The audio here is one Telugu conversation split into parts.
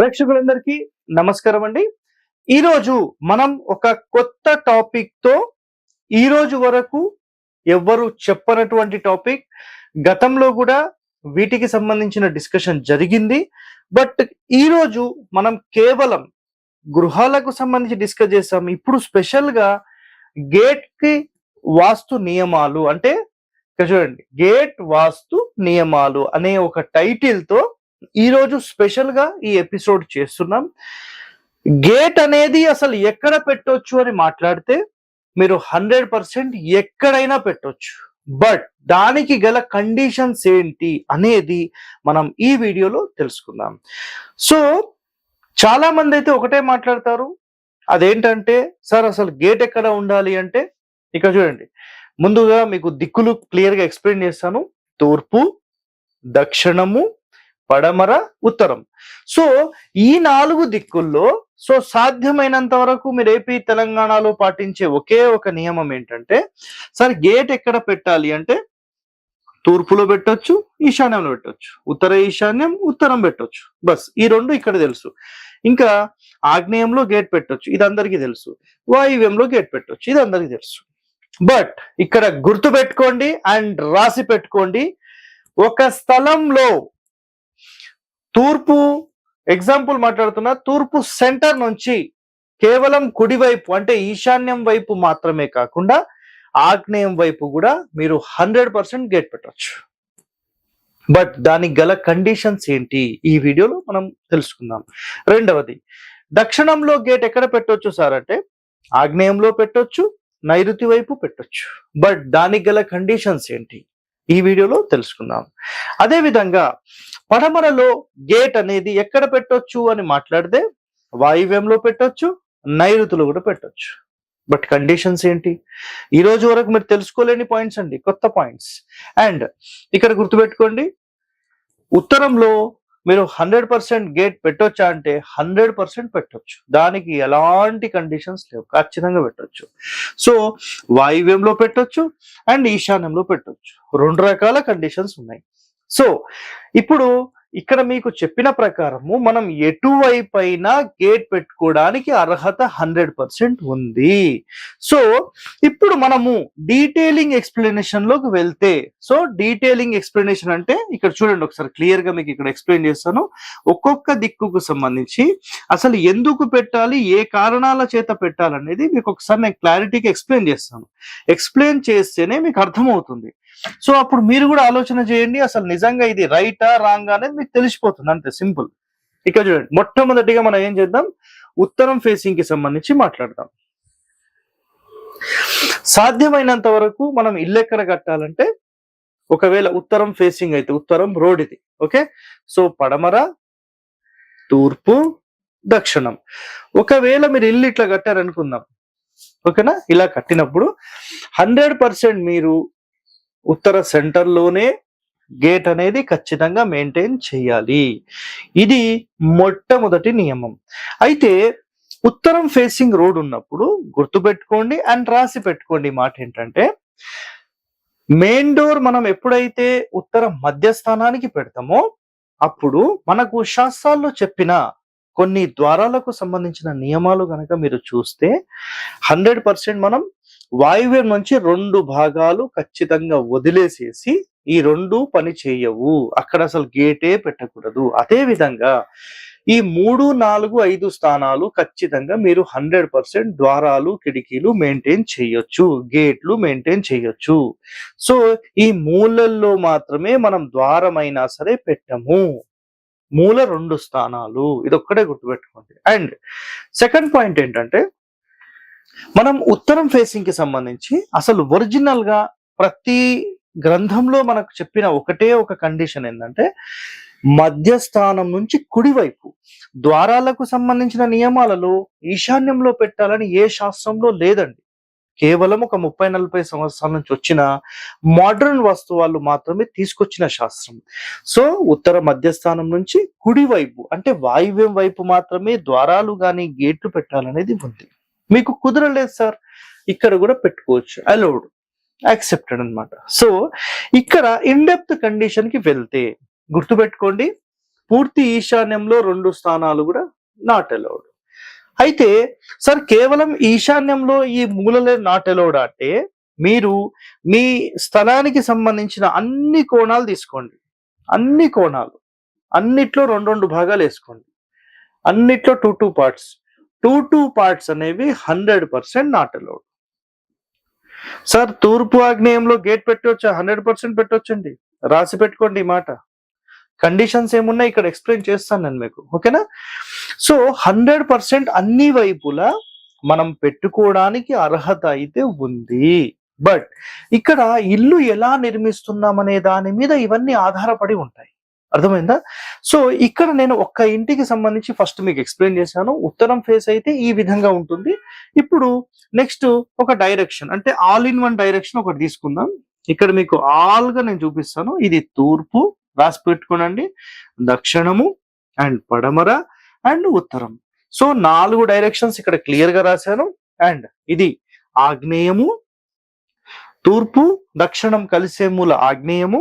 ప్రేక్షకులందరికీ నమస్కారం అండి. ఈరోజు మనం ఒక కొత్త టాపిక్ తో ఈ రోజు వరకు ఎవ్వరు చెప్పనటువంటి టాపిక్. గతంలో కూడా వీటికి సంబంధించిన డిస్కషన్ జరిగింది. బట్ ఈరోజు మనం కేవలం గృహాలకు సంబంధించి డిస్కస్ చేస్తాం. ఇప్పుడు స్పెషల్ గా గేట్ కి వాస్తు నియమాలు అంటే ఇక్కడ చూడండి, గేట్ వాస్తు నియమాలు అనే ఒక టైటిల్ తో ఈరోజు స్పెషల్ గా ఈ ఎపిసోడ్ చేస్తున్నాం. గేట్ అనేది అసలు ఎక్కడ పెట్టొచ్చు అని మాట్లాడితే మీరు 100% ఎక్కడైనా పెట్టొచ్చు. బట్ దానికి గల కండిషన్స్ ఏంటి అనేది మనం ఈ వీడియోలో తెలుసుకుందాం. సో చాలా మంది అయితే ఒకటే మాట్లాడతారు, అదేంటంటే సార్ అసలు గేట్ ఎక్కడ ఉండాలి అంటే ఇక్కడ చూడండి, ముందుగా మీకు దిక్కులు క్లియర్ గా ఎక్స్ప్లెయిన్ చేస్తాను. తూర్పు, దక్షిణము, పడమర, ఉత్తరం. సో ఈ 4 దిక్కుల్లో సాధ్యమైనంత వరకు మీరు ఏపీ తెలంగాణలో పాటించే ఒకే ఒక నియమం ఏంటంటే, సార్ గేట్ ఎక్కడ పెట్టాలి అంటే తూర్పులో పెట్టొచ్చు, ఈశాన్యంలో పెట్టొచ్చు, ఉత్తర ఈశాన్యం, ఉత్తరం పెట్టొచ్చు. బస్ ఈ 2 ఇక్కడ తెలుసు. ఇంకా ఆగ్నేయంలో గేట్ పెట్టొచ్చు, ఇది అందరికీ తెలుసు. వాయువ్యంలో గేట్ పెట్టొచ్చు, ఇది అందరికీ తెలుసు. బట్ ఇక్కడ గుర్తు పెట్టుకోండి అండ్ రాసి పెట్టుకోండి, ఒక స్థలంలో తూర్పు ఎగ్జాంపుల్ మాట్లాడుతున్నా, తూర్పు సెంటర్ నుంచి కేవలం కుడివైపు అంటే ఈశాన్యం వైపు మాత్రమే కాకుండా ఆగ్నేయం వైపు కూడా మీరు 100% గేట్ పెట్టవచ్చు. బట్ దానికి గల కండిషన్స్ ఏంటి ఈ వీడియోలో మనం తెలుసుకుందాం. రెండవది, దక్షిణంలో గేట్ ఎక్కడ పెట్టొచ్చు సార్ అంటే ఆగ్నేయంలో పెట్టొచ్చు, నైరుతి వైపు పెట్టొచ్చు. బట్ దానికి గల కండిషన్స్ ఏంటి ఈ వీడియోలో తెలుసుకుందాం. అదే విధంగా పడమరలో గేట్ అనేది ఎక్కడ పెట్టొచ్చు అని మాట్లాడితే వాయువ్యంలో పెట్టొచ్చు, నైరుతిలో కూడా పెట్టొచ్చు. బట్ కండిషన్స్ ఏంటి ఈ రోజు వరకు మీరు తెలుసుకోలేని పాయింట్స్ అండి, కొత్త పాయింట్స్. అండ్ ఇక్కడ గుర్తుపెట్టుకోండి, ఉత్తరంలో మీరు 100% గేట్ పెట్టొచ్చా అంటే 100% పెట్టొచ్చు, దానికి ఎలాంటి కండిషన్స్ లేవు, ఖచ్చితంగా పెట్టొచ్చు. సో వాయువ్యంలో పెట్టొచ్చు అండ్ ఈశాన్యంలో పెట్టొచ్చు, 2 రకాల కండిషన్స్ ఉన్నాయి. సో ఇప్పుడు ఇక్కడ మీకు చెప్పిన ప్రకారము మనం ఎటువైపైనా గేట్ పెట్టుకోవడానికి అర్హత 100% ఉంది. సో ఇప్పుడు మనము డీటెయిలింగ్ ఎక్స్ప్లెనేషన్ లోకి వెళ్తే, సో డీటెయిలింగ్ ఎక్స్ప్లెనేషన్ అంటే ఇక్కడ చూడండి, ఒకసారి క్లియర్ గా మీకు ఇక్కడ ఎక్స్ప్లెయిన్ చేస్తాను. ఒక్కొక్క దిక్కుకు సంబంధించి అసలు ఎందుకు పెట్టాలి, ఏ కారణాల చేత పెట్టాలనేది మీకు ఒకసారి నేను క్లారిటీగా ఎక్స్ప్లెయిన్ చేస్తాను. ఎక్స్ప్లెయిన్ చేస్తేనే మీకు అర్థమవుతుంది. సో అప్పుడు మీరు కూడా ఆలోచన చేయండి, అసలు నిజంగా ఇది రైటా రాంగ్ అనేది మీకు తెలిసిపోతుంది, అంతే సింపుల్. ఇక్కడ చూడండి, మొట్టమొదటిగా మనం ఏం చేద్దాం, ఉత్తరం ఫేసింగ్ కి సంబంధించి మాట్లాడదాం. సాధ్యమైనంత వరకు మనం ఇల్లు ఎక్కడ కట్టాలంటే, ఒకవేళ ఉత్తరం ఫేసింగ్ అయితే ఉత్తరం రోడ్ ఇది, ఓకే. సో పడమర, తూర్పు, దక్షిణం. ఒకవేళ మీరు ఇల్లు ఇట్లా కట్టారనుకుందాం, ఓకేనా. ఇలా కట్టినప్పుడు 100% మీరు ఉత్తర సెంటర్ లోనే గేట్ అనేది ఖచ్చితంగా మెయింటైన్ చేయాలి. ఇది మొట్టమొదటి నియమం. అయితే ఉత్తరం ఫేసింగ్ రోడ్ ఉన్నప్పుడు గుర్తుపెట్టుకోండి అండ్ రాసి పెట్టుకోండి మాట ఏంటంటే, మెయిన్ డోర్ మనం ఎప్పుడైతే ఉత్తర మధ్యస్థానానికి పెడతామో అప్పుడు మనకు శాస్త్రాల్లో చెప్పిన కొన్ని ద్వారాలకు సంబంధించిన నియమాలు గనక మీరు చూస్తే 100% మనం వాయువ్యం నుంచి 2 భాగాలు ఖచ్చితంగా వదిలేసేసి ఈ 2 పని చేయవు, అక్కడ అసలు గేటే పెట్టకూడదు. అదే విధంగా ఈ 3, 4, 5 స్థానాలు ఖచ్చితంగా మీరు 100% ద్వారాలు, కిటికీలు మెయింటైన్ చేయొచ్చు, గేట్లు మెయింటైన్ చేయొచ్చు. సో ఈ మూలల్లో మాత్రమే మనం ద్వారమైనా సరే పెట్టము, మూల 2 స్థానాలు, ఇదొక్కడే గుర్తుపెట్టుకోండి. అండ్ సెకండ్ పాయింట్ ఏంటంటే, మనం ఉత్తరం ఫేసింగ్ కి సంబంధించి అసలు ఒరిజినల్ గా ప్రతి గ్రంథంలో మనకు చెప్పిన ఒకటే ఒక కండిషన్ ఏంటంటే, మధ్యస్థానం నుంచి కుడివైపు ద్వారాలకు సంబంధించిన నియమాలలో ఈశాన్యంలో పెట్టాలని ఏ శాస్త్రంలో లేదండి. కేవలం ఒక 30-40 సంవత్సరాల నుంచి వచ్చిన మోడర్న్ వస్తువులు మాత్రమే తీసుకొచ్చిన శాస్త్రం. సో ఉత్తర మధ్యస్థానం నుంచి కుడివైపు అంటే వాయువ్యం వైపు మాత్రమే ద్వారాలు కానీ గేట్లు పెట్టాలనేది ఉంది. మీకు కుదరలేదు సార్, ఇక్కడ కూడా పెట్టుకోవచ్చు, అలౌడ్, యాక్సెప్టెడ్ అన్నమాట. సో ఇక్కడ ఇన్ డెప్త్ కండిషన్ కి వెళ్తే గుర్తుపెట్టుకోండి, పూర్తి ఈశాన్యంలో 2 స్థానాలు కూడా నాట్ అలౌడ్. అయితే సార్ కేవలం ఈశాన్యంలో ఈ మూలలే నాట్ అలౌడ్ అంటే మీరు మీ స్థలానికి సంబంధించిన అన్ని కోణాలు తీసుకోండి. అన్ని కోణాలు అన్నిట్లో 2 భాగాలు వేసుకోండి. అన్నిట్లో 2 పార్ట్స్. 2 పార్ట్స్ అనేవి 100% నాట్ అలౌడ్. సార్ తూర్పు ఆగ్నేయంలో గేట్ పెట్టవచ్చా? 100% పెట్టవచ్చండి. రాసి పెట్టుకోండి ఈ మాట. కండిషన్స్ ఏమున్నాయి ఇక్కడ ఎక్స్ప్లెయిన్ చేస్తాను నేను మీకు. ఓకేనా? సో 100% అన్ని వైపులా మనం పెట్టుకోవడానికి అర్హత అయితే ఉంది. బట్ ఇక్కడ ఇల్లు ఎలా నిర్మిస్తున్నాం అనే దాని మీద ఇవన్నీ ఆధారపడి ఉంటాయి. అర్థమైందా? సో ఇక్కడ నేను ఒక్క ఇంటికి సంబంధించి ఫస్ట్ మీకు ఎక్స్ప్లెయిన్ చేశాను. ఉత్తరం ఫేస్ అయితే ఈ విధంగా ఉంటుంది. ఇప్పుడు నెక్స్ట్ ఒక డైరెక్షన్ అంటే ఆల్ ఇన్ వన్ డైరెక్షన్ ఒకటి తీసుకుందాం. ఇక్కడ మీకు ఆల్ గా నేను చూపిస్తాను. ఇది తూర్పు రాసి పెట్టుకోనండి, దక్షిణము అండ్ పడమర అండ్ ఉత్తరం. సో 4 డైరెక్షన్స్ ఇక్కడ క్లియర్ గా రాశాను. అండ్ ఇది ఆగ్నేయము, తూర్పు దక్షిణం కలిసే మూల ఆగ్నేయము,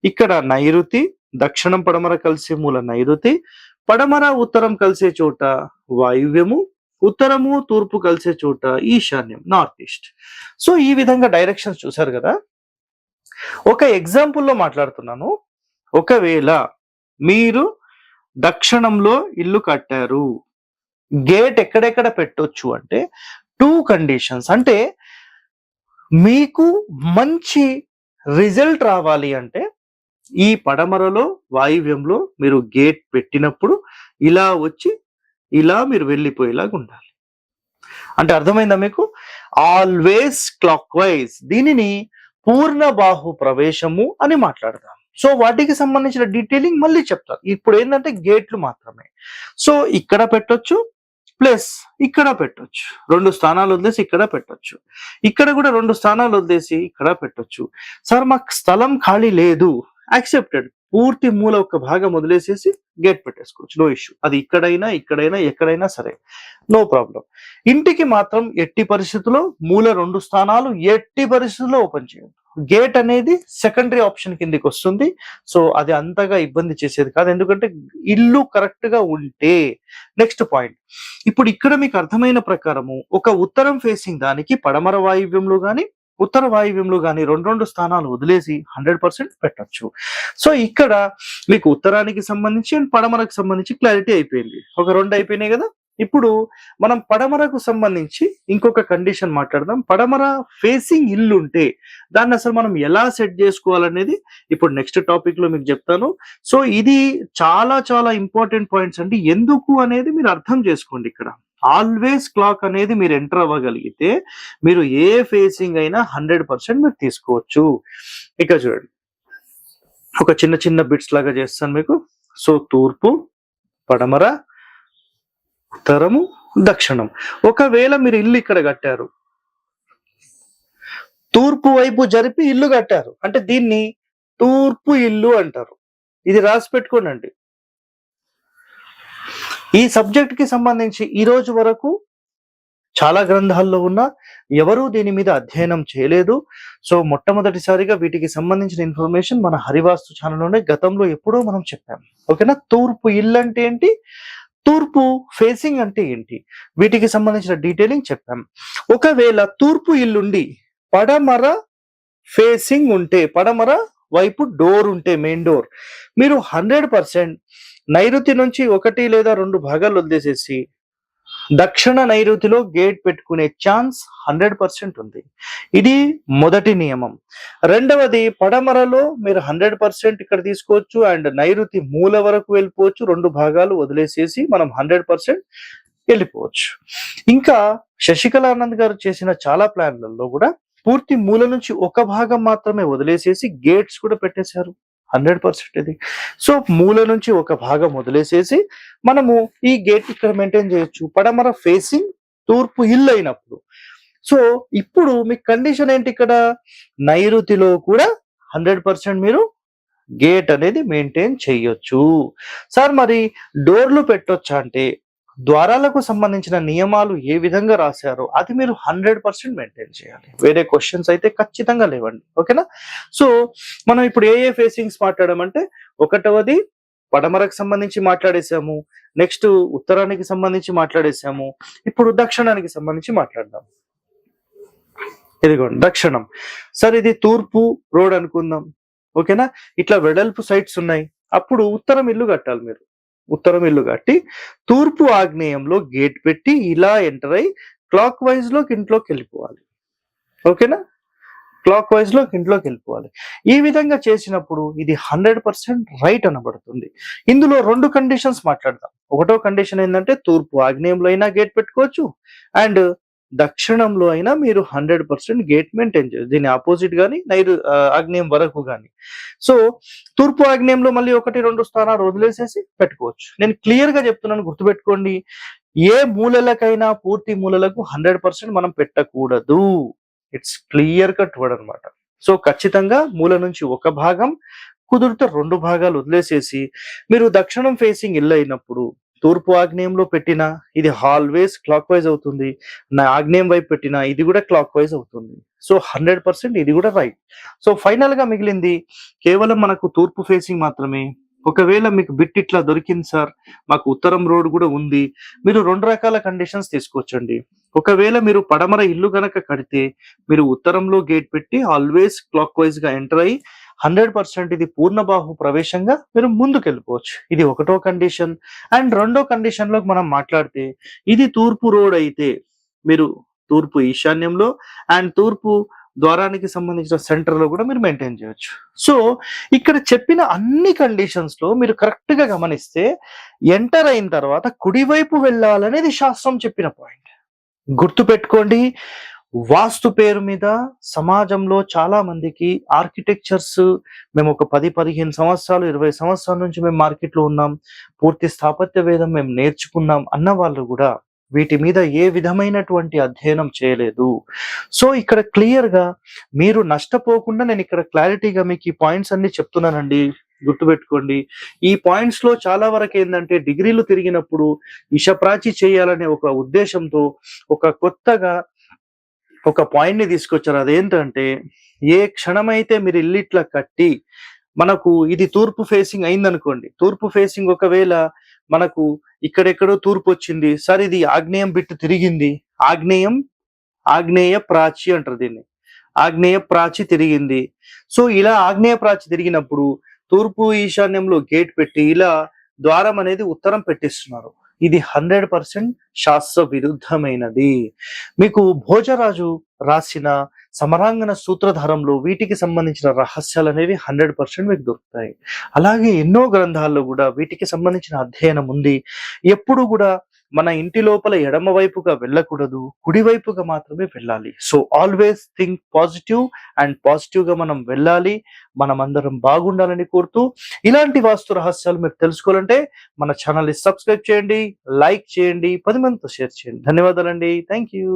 ఇక్కడ నైరుతి, దక్షిణం పడమర కలిసే మూల నైరుతి, పడమర ఉత్తరం కలిసే చోట వాయువ్యము, ఉత్తరము తూర్పు కలిసే చోట ఈశాన్యం నార్త్ ఈస్ట్. సో ఈ విధంగా డైరెక్షన్స్ చూసారు కదా. ఒక ఎగ్జాంపుల్లో మాట్లాడుతున్నాను. ఒకవేళ మీరు దక్షిణంలో ఇల్లు కట్టారు, గేట్ ఎక్కడెక్కడ పెట్టొచ్చు అంటే 2 కండిషన్స్. అంటే మీకు మంచి రిజల్ట్ రావాలి అంటే ఈ పడమరలో వాయువ్యంలో మీరు గేట్ పెట్టినప్పుడు ఇలా వచ్చి ఇలా మీరు వెళ్ళిపోయేలాగా ఉండాలి. అంటే అర్థమైందా మీకు? Always clock wise. దీనిని పూర్ణ బాహు ప్రవేశము అని మాట్లాడతాం. సో వాటికి సంబంధించిన డీటెయిలింగ్ మళ్ళీ చెప్తాను. ఇప్పుడు ఏంటంటే గేట్లు మాత్రమే. సో ఇక్కడ పెట్టొచ్చు ప్లస్ ఇక్కడ పెట్టొచ్చు. 2 స్థానాలు వదిలేసి ఇక్కడ పెట్టొచ్చు. ఇక్కడ కూడా 2 స్థానాలు వదిలేసి ఇక్కడ పెట్టొచ్చు. సార్ మాకు స్థలం ఖాళీ లేదు, యాక్సెప్టెడ్. పూర్తి మూల ఒక భాగం వదిలేసేసి గేట్ పెట్టేసుకోవచ్చు. No issue. అది ఇక్కడైనా ఎక్కడైనా సరే, నో ప్రాబ్లం. ఇంటికి మాత్రం ఎట్టి పరిస్థితుల్లో మూల 2 స్థానాలు ఎట్టి పరిస్థితుల్లో ఓపెన్ చేయండి. గేట్ అనేది సెకండరీ ఆప్షన్ కిందకి వస్తుంది. సో అది అంతగా ఇబ్బంది చేసేది కాదు, ఎందుకంటే ఇల్లు కరెక్ట్ గా ఉంటే. నెక్స్ట్ పాయింట్, ఇప్పుడు ఇక్కడ మీకు అర్థమైన ప్రకారము ఒక ఉత్తరం ఫేసింగ్ దానికి పడమర వాయువ్యంలో గాని ఉత్తర వాయువ్యంలో కానీ 2 స్థానాలు వదిలేసి 100% పెట్టచ్చు. సో ఇక్కడ మీకు ఉత్తరానికి సంబంధించి అండ్ పడమరకు సంబంధించి క్లారిటీ అయిపోయింది. ఒక 2 అయిపోయినాయి కదా. ఇప్పుడు మనం పడమరకు సంబంధించి ఇంకొక కండిషన్ మాట్లాడదాం. పడమర ఫేసింగ్ ఇల్లు ఉంటే దాన్ని అసలు మనం ఎలా సెట్ చేసుకోవాలనేది ఇప్పుడు నెక్స్ట్ టాపిక్ లో మీకు చెప్తాను. సో ఇది చాలా చాలా ఇంపార్టెంట్ పాయింట్స్ అండి. ఎందుకు అనేది మీరు అర్థం చేసుకోండి. ఇక్కడ ఆల్వేస్ క్లాక్ అనేది మీరు ఎంటర్ అవ్వగలిగితే మీరు ఏ ఫేసింగ్ అయినా 100% మీరు తీసుకోవచ్చు. ఇక చూడండి, ఒక చిన్న చిన్న బిట్స్ లాగా చేస్తాను మీకు. సో తూర్పు, పడమర, ఉత్తరము, దక్షిణం. ఒకవేళ మీరు ఇల్లు ఇక్కడ కట్టారు, తూర్పు వైపు జరిపి ఇల్లు కట్టారు అంటే దీన్ని తూర్పు ఇల్లు అంటారు. ఇది రాసి పెట్టుకోనండి. ఈ సబ్జెక్ట్ కి సంబంధించి ఈ రోజు వరకు చాలా గ్రంథాల్లో ఉన్న ఎవరూ దీని మీద అధ్యయనం చేయలేదు. సో మొట్టమొదటిసారిగా వీటికి సంబంధించిన ఇన్ఫర్మేషన్ మన హరివాస్తు ఛానల్లోనే గతంలో ఎప్పుడో మనం చెప్పాం. ఓకేనా? తూర్పు ఇల్లు అంటే ఏంటి, తూర్పు ఫేసింగ్ అంటే ఏంటి, వీటికి సంబంధించిన డీటెయిలింగ్ చెప్పాం. ఒకవేళ తూర్పు ఇల్లుండి పడమర ఫేసింగ్ ఉంటే, పడమర వైపు డోర్ ఉంటే, మెయిన్ డోర్, మీరు 100% నైరుతి నుంచి 1 లేదా 2 భాగాలు వదిలేసేసి దక్షిణ నైరుతిలో గేట్ పెట్టుకునే ఛాన్స్ 100% ఉంది. ఇది మొదటి నియమం. రెండవది, పడమరలో మీరు 100% ఇక్కడ తీసుకోవచ్చు అండ్ నైరుతి మూల వరకు వెళ్ళిపోవచ్చు. 2 భాగాలు వదిలేసేసి మనం 100% వెళ్ళిపోవచ్చు. ఇంకా శశికళానంద్ గారు చేసిన చాలా ప్లాన్లలో కూడా పూర్తి మూల నుంచి ఒక భాగం మాత్రమే వదిలేసేసి గేట్స్ కూడా పెట్టేశారు. 100% ఇది. సో మూల నుంచి ఒక భాగం వదిలేసేసి మనము ఈ గేట్ ఇక్కడ మెయింటైన్ చేయొచ్చు, పడమర ఫేసింగ్ తూర్పు ఇల్లు అయినప్పుడు. సో ఇప్పుడు మీ కండిషన్ ఏంటి, ఇక్కడ నైరుతిలో కూడా 100% మీరు గేట్ అనేది మెయింటైన్ చేయొచ్చు. సార్ మరి డోర్లు పెట్టొచ్చా అంటే ద్వారాలకు సంబంధించిన నియమాలు ఏ విధంగా రాశారో అది మీరు 100% మెయింటైన్ చేయాలి. వేరే క్వశ్చన్స్ అయితే ఖచ్చితంగా లేవండి. ఓకేనా? సో మనం ఇప్పుడు ఏ ఫేసింగ్స్ మాట్లాడమంటే, ఒకటవది పడమరకు సంబంధించి మాట్లాడేసాము, నెక్స్ట్ ఉత్తరానికి సంబంధించి మాట్లాడేసాము, ఇప్పుడు దక్షిణానికి సంబంధించి మాట్లాడదాం. ఇదిగోండి దక్షిణం. సరే ఇది తూర్పు రోడ్ అనుకుందాం, ఓకేనా. ఇట్లా వెడల్పు సైట్స్ ఉన్నాయి. అప్పుడు ఉత్తరం ఇల్లు కట్టాలి మీరు. ఉత్తరం ఇల్లు కట్టి తూర్పు ఆగ్నేయంలో గేట్ పెట్టి ఇలా ఎంటర్ అయ్యి క్లాక్ వైజ్ లోకి ఇంట్లోకి వెళ్ళిపోవాలి, ఓకేనా. క్లాక్ వైజ్ లోకి ఇంట్లోకి వెళ్ళిపోవాలి. ఈ విధంగా చేసినప్పుడు ఇది 100% రైట్ అనబడుతుంది. ఇందులో 2 కండిషన్స్ మాట్లాడదాం. ఒకటో కండిషన్ ఏంటంటే తూర్పు ఆగ్నేయంలో అయినా గేట్ పెట్టుకోవచ్చు, అండ్ దక్షిణంలో అయినా మీరు 100% గేట్ మెయింటైన్ చేయొచ్చు. దీని ఆపోజిట్ గానీ ఆగ్నేయం వరకు కానీ. సో తూర్పు ఆగ్నేయంలో మళ్ళీ 1-2 స్థానాలు వదిలేసేసి పెట్టుకోవచ్చు. నేను క్లియర్ గా చెప్తున్నాను, గుర్తుపెట్టుకోండి. ఏ మూలలకైనా పూర్తి మూలలకు 100% మనం పెట్టకూడదు. ఇట్స్ క్లియర్ కట్ వర్డ్ అనమాట. సో ఖచ్చితంగా మూల నుంచి ఒక భాగం, కుదిరితే 2 భాగాలు వదిలేసేసి మీరు దక్షిణం ఫేసింగ్ ఇల్లు అయినప్పుడు తూర్పు ఆగ్నేయంలో పెట్టినా ఇది ఆల్వేస్ క్లాక్ వైజ్ అవుతుంది, నా ఆగ్నేయం వైపు పెట్టినా ఇది కూడా క్లాక్ వైజ్ అవుతుంది. సో 100% ఇది కూడా రైట్. సో ఫైనల్ గా మిగిలింది కేవలం మనకు తూర్పు ఫేసింగ్ మాత్రమే. ఒకవేళ మీకు బిట్ ఇట్లా దొరికింది సార్, మాకు ఉత్తరం రోడ్ కూడా ఉంది, మీరు 2 రకాల కండిషన్స్ తీసుకోవచ్చండి. ఒకవేళ మీరు పడమర ఇల్లు గనక కడితే మీరు ఉత్తరంలో గేట్ పెట్టి ఆల్వేస్ క్లాక్ వైజ్ గా ఎంటర్ అయ్యి 100% ఇది పూర్ణబాహు ప్రవేశంగా మీరు ముందుకు వెళ్ళిపోవచ్చు. ఇది ఒకటో కండిషన్. అండ్ రెండో కండిషన్ లో మనం మాట్లాడితే ఇది తూర్పు రోడ్ అయితే మీరు తూర్పు ఈశాన్యంలో అండ్ తూర్పు ద్వారానికి సంబంధించిన సెంటర్ లో కూడా మీరు మెయింటైన్ చేయొచ్చు. సో ఇక్కడ చెప్పిన అన్ని కండిషన్స్ లో మీరు కరెక్ట్ గా గమనిస్తే ఎంటర్ అయిన తర్వాత కుడివైపు వెళ్ళాలనేది శాస్త్రం చెప్పిన పాయింట్. గుర్తు పెట్టుకోండి, వాస్తు పేరు మీద సమాజంలో చాలా మందికి ఆర్కిటెక్చర్స్, మేము ఒక 10-15 సంవత్సరాలు 20 సంవత్సరాల నుంచి మేము మార్కెట్ లో ఉన్నాం, పూర్తి స్థాపత్య వేదం మేము నేర్చుకున్నాం అన్న వాళ్ళు కూడా వీటి మీద ఏ విధమైనటువంటి అధ్యయనం చేయలేదు. సో ఇక్కడ క్లియర్ గా మీరు నష్టపోకుండా నేను ఇక్కడ క్లారిటీగా మీకు ఈ పాయింట్స్ అన్ని చెప్తున్నానండి. గుర్తుపెట్టుకోండి, ఈ పాయింట్స్ లో చాలా వరకు ఏంటంటే డిగ్రీలు తిరిగినప్పుడు ఇషప్రాచి చేయాలనే ఒక ఉద్దేశంతో ఒక కొత్తగా ఒక పాయింట్ ని తీసుకొచ్చారు. అదేంటంటే ఏ క్షణమైతే మీరు ఇల్లు ఇట్లా కట్టి మనకు ఇది తూర్పు ఫేసింగ్ అయిందనుకోండి, తూర్పు ఫేసింగ్ ఒకవేళ మనకు ఇక్కడెక్కడో తూర్పు వచ్చింది సార్, ఇది ఆగ్నేయం బిట్టు తిరిగింది, ఆగ్నేయ ప్రాచి అంటారు దీన్ని, ఆగ్నేయ ప్రాచి తిరిగింది. సో ఇలా ఆగ్నేయ ప్రాచి తిరిగినప్పుడు తూర్పు ఈశాన్యంలో గేట్ పెట్టి ఇలా ద్వారం అనేది ఉత్తరం పెట్టిస్తున్నారు. ఇది 100% శాస్త్ర విరుద్ధమైనది. మీకు భోజరాజు రాసిన సమరాంగణ సూత్రధారంలో వీటికి సంబంధించిన రహస్యాలు అనేవి 100% మీకు దొరుకుతాయి. అలాగే ఎన్నో గ్రంథాల్లో కూడా వీటికి సంబంధించిన అధ్యయనం ఉంది. ఎప్పుడు కూడా మన ఇంటి లోపల ఎడమ వైపుగా వెళ్ళకూడదు, కుడివైపుగా మాత్రమే వెళ్ళాలి. So always think positive and positive గా మనం వెళ్ళాలి. మనం అందరం బాగుండాలని కోరుతూ ఇలాంటి వాస్తు రహస్యాలు మీరు తెలుసుకోవాలంటే మన ఛానల్ ని సబ్స్క్రైబ్ చేయండి, లైక్ చేయండి, 10 మందితో షేర్ చేయండి. ధన్యవాదాలండి. Thank you.